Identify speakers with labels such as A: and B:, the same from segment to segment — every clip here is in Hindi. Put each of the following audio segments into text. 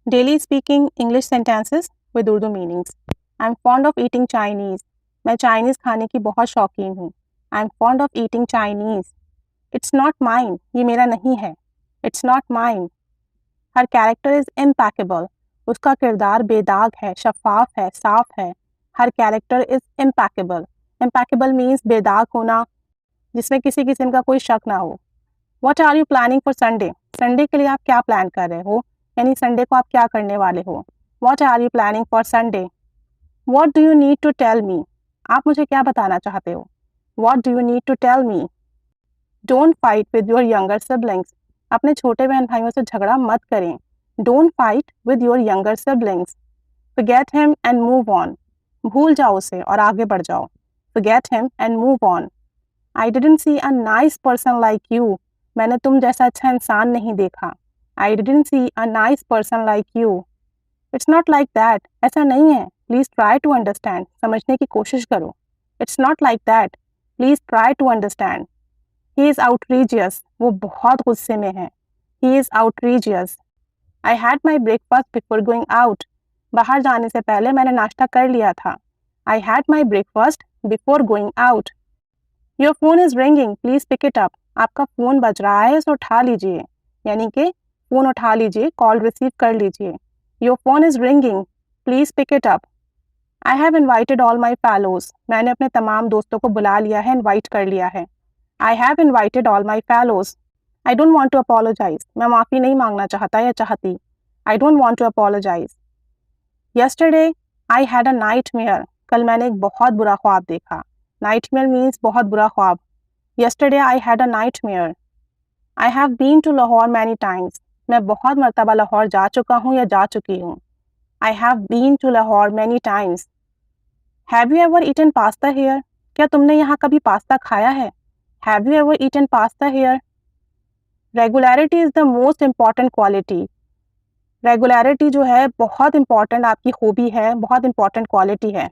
A: Daily speaking English sentences with Urdu meanings. I am fond of eating Chinese. मैं चाइनीज़ खाने की बहुत शौकीन हूँ। I am fond of eating Chinese. It's not mine, ये मेरा नहीं है। It's not mine. Her character is impeccable. उसका किरदार बेदाग है, शफाफ है, साफ है। Her character is impeccable. Impeccable means बेदाग होना, जिसमें किसी किस्म का कोई शक ना हो। What are you planning for Sunday? Sunday के लिए आप क्या प्लान कर रहे हो, यानी संडे को आप क्या करने वाले हो। What are you planning for Sunday? What do you need to tell me? आप मुझे क्या बताना चाहते हो। What do you need to tell me? Don't fight with your younger siblings. अपने छोटे बहन भाइयों से झगड़ा मत करें। Don't fight with your younger siblings. forget him and move on। भूल जाओ उसे और आगे बढ़ जाओ। forget him and move on। I didn't see a nice person like you। मैंने तुम जैसा अच्छा इंसान नहीं देखा। I didn't see a nice person like you। It's not like that। ऐसा नहीं है। Please try to understand। समझने की कोशिश करो। It's not like that। Please try to understand। He is outrageous। वो बहुत गुस्से में है। He is outrageous। I had my breakfast before going out। बाहर जाने से पहले मैंने नाश्ता कर लिया था। I had my breakfast before going out। Your phone is ringing, please pick it up. आपका फोन बज रहा है, इसे उठा लीजिए, यानी कि फोन उठा लीजिए, कॉल रिसीव कर लीजिए। Your phone is ringing, please pick it up. I have invited all my fellows. मैंने अपने तमाम दोस्तों को बुला लिया है, इन्वाइट कर लिया है। I have invited all my fellows. I don't want to apologise. मैं माफ़ी नहीं मांगना चाहता या चाहती। I don't want to apologise. Yesterday I had a nightmare. कल मैंने एक बहुत बुरा ख्वाब देखा। नाइटमेयर मीन्स बहुत बुरा ख्वाब। Yesterday I had a nightmare। I have been to Lahore many times। मैं बहुत मरतबा लाहौर जा चुका हूँ या जा चुकी हूँ। I have been to Lahore many times। Have you ever eaten pasta here? क्या तुमने यहाँ कभी पास्ता खाया है? Have you ever eaten pasta here? Regularity is the most important quality। Regularity जो है बहुत इंपॉर्टेंट आपकी खूबी है, बहुत इंपॉर्टेंट क्वालिटी है।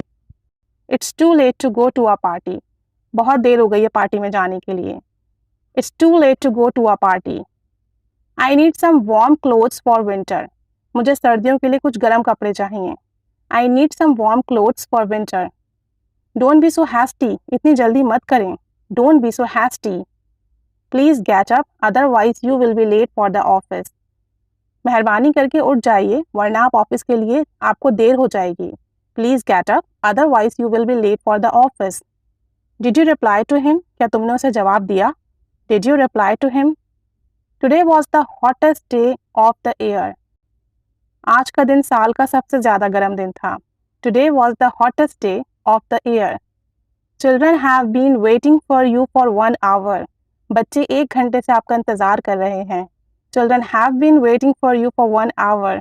A: It's too late to go to a party। बहुत देर हो गई है पार्टी में जाने के लिए। It's too late to go to a party। I need some warm clothes for winter। मुझे सर्दियों के लिए कुछ गर्म कपड़े चाहिए। I need some warm clothes for winter। Don't be so hasty। इतनी जल्दी मत करें। Don't be so hasty। Please get up, otherwise you will be late for the office। मेहरबानी करके उठ जाइए, वरना आप ऑफिस के लिए आपको देर हो जाएगी। Please get up, otherwise you will be late for the office। Did you reply to him? क्या तुमने उसे जवाब दिया? Did you reply to him? Today was the hottest day of the year। आज का दिन साल का सबसे ज़्यादा गर्म दिन था। Today was the hottest day of the year। Children have been waiting for you for 1 hour। बच्चे 1 घंटे से आपका इंतज़ार कर रहे हैं। Children have been waiting for you for 1 hour।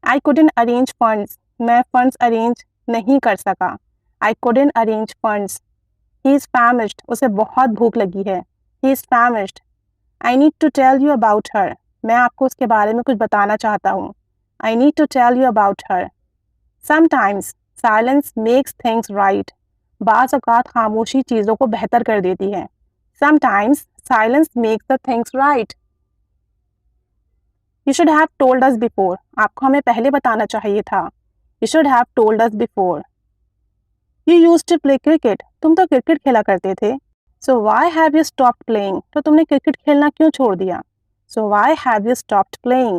A: I couldn't arrange funds। मैं funds arrange नहीं कर सका। I couldn't arrange funds। He is famished। उसे बहुत भूख लगी है। He is famished। I need to tell you about her। मैं आपको उसके बारे में कुछ बताना चाहता हूँ। I need to tell you about her। Sometimes silence makes things right। बाज़ औक़ात खामोशी चीज़ों को बेहतर कर देती है। Sometimes silence makes the things right। You should have told us before। आपको हमें पहले बताना चाहिए था। You should have told us before। You used to play cricket। तुम तो क्रिकेट खेला करते थे। So why have you stopped playing? तो तुमने क्रिकेट खेलना क्यों छोड़ दिया? So why have you stopped playing?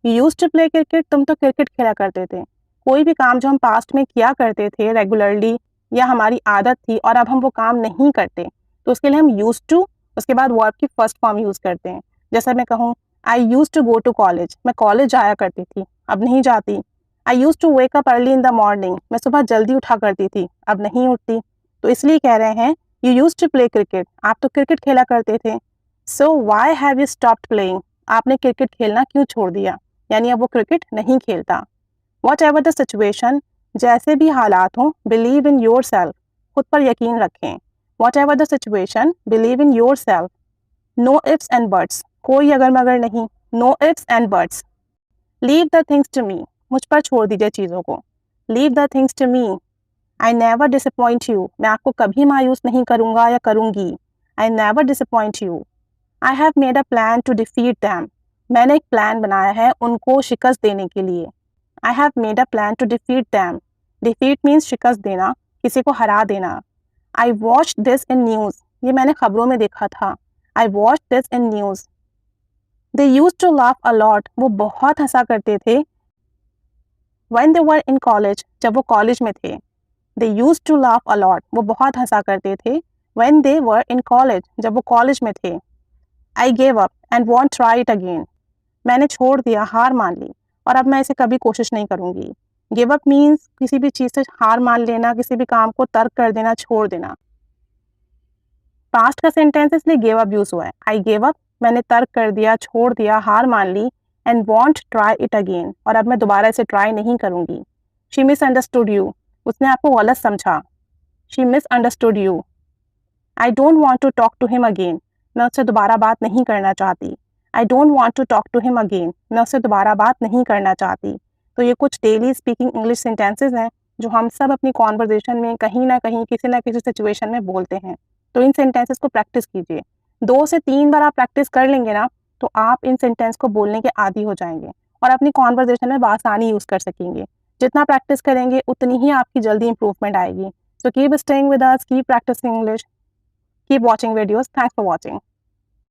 A: You used to play cricket। तुम तो क्रिकेट खेला करते थे। कोई भी काम जो हम पास्ट में किया करते थे रेगुलरली या हमारी आदत थी और अब हम वो काम नहीं करते, तो उसके लिए हम यूज टू उसके बाद वर्ब की फर्स्ट फॉर्म यूज़ करते हैं। जैसे मैं कहूँ I use to go to college. मैं कॉलेज जाया करती थी, अब नहीं जाती। I use to wake up early in the morning. मैं सुबह जल्दी उठा करती थी, अब नहीं उठती। तो इसलिए कह रहे हैं you use to play cricket. आप तो क्रिकेट खेला करते थे। So why have you stopped playing? आपने क्रिकेट खेलना क्यों छोड़ दिया? यानी अब वो क्रिकेट नहीं खेलता। वॉट एवर द सिचुएशन, जैसे भी हालात हों, बिलीव इन योर सेल्फ। खुद पर यकीन रखें। Whatever the situation, believe in yourself. No ifs and buts, कोई अगर मगर नहीं। No ifs and buts. Leave the things to me, मुझ पर छोड़ दीजिए चीज़ों को। Leave the things to me. I never disappoint you, मैं आपको कभी मायूस नहीं करूँगा या करूँगी। I never disappoint you. I have made a plan to defeat them, मैंने एक प्लान बनाया है उनको शिकस्त देने के लिए। I have made a plan to defeat them. Defeat means शिकस्त देना, किसी को हरा देना। I watch this in news. ये मैंने खबरों में देखा था। I watch this in news. They use to laugh a lot. वो बहुत हंसा करते थे। When they were in college, जब वो कॉलेज में थे। They used to laugh a lot. वो बहुत हंसा करते थे। When they were in college, जब वो कॉलेज में थे। I gave up and won't try it again. मैंने छोड़ दिया, हार मान ली और अब मैं इसे कभी कोशिश नहीं करूंगी। Give up means किसी भी चीज़ से हार मान लेना, किसी भी काम को तर्क कर देना, छोड़ देना। पास्ट का सेंटेंस इसलिए गिव अप यूज हुआ है। आई गिव अप, मैंने तर्क कर दिया, छोड़ दिया, हार मान ली। And won't try it again, और अब मैं दोबारा इसे ट्राई नहीं करूंगी। शी मिस अंडरस्टूड यू, उसने आपको गलत समझा। She misunderstood you. I don't want to talk to him again, मैं उससे दोबारा बात नहीं करना चाहती। I don't want to talk to him again, मैं उससे दोबारा बात नहीं करना चाहती। तो ये कुछ डेली स्पीकिंग इंग्लिश सेंटेंसेज हैं जो हम सब अपनी कॉन्वर्जेशन में कहीं ना किसी सिचुएशन में बोलते हैं। तो इन सेंटेंसेस को प्रैक्टिस कीजिए। 2 से 3 बार आप प्रैक्टिस कर लेंगे ना, तो आप इन सेंटेंस को बोलने के आदी हो जाएंगे और अपनी कॉन्वर्जेशन में बआसानी यूज़ कर सकेंगे। जितना प्रैक्टिस करेंगे उतनी ही आपकी जल्दी इंप्रूवमेंट आएगी। So keep staying with us, keep practising English, keep watching videos. Thanks for watching.